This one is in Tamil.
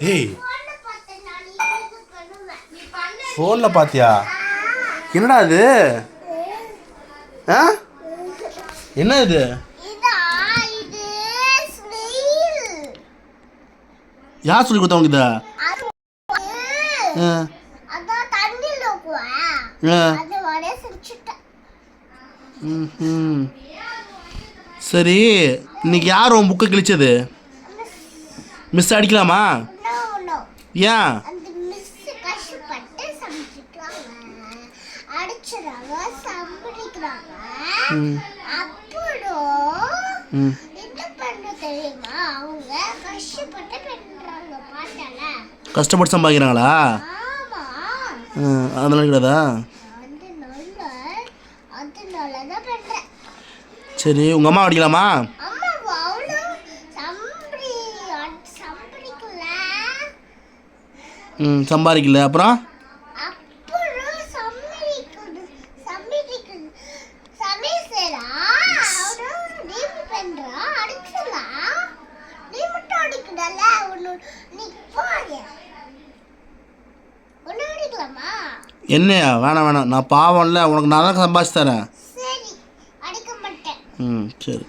ஏய் ஃபோனில் பார்த்தியா? என்னடா இது? ஆ என்ன இது? யார் சொல்லி கொடுத்தா உனக்கு இதை? சரி, இன்னைக்கு யார் உன் புக்கை கிழிச்சது? மிஸ் அடிக்கலாமா? ஏன்? கஷ்டப்பட்டு சம்பாதிக்கிறாங்களா? அதெல்லாம் கிடையாதா? சரி, உங்கள் அம்மா அடிக்கலாமா? சம்பாதிக்கல அப்புறம்? என்னையா? வேணாம், நான் பாவம்ல, உனக்கு நான் தான் சம்பாதிச்சு தரேன். சரி.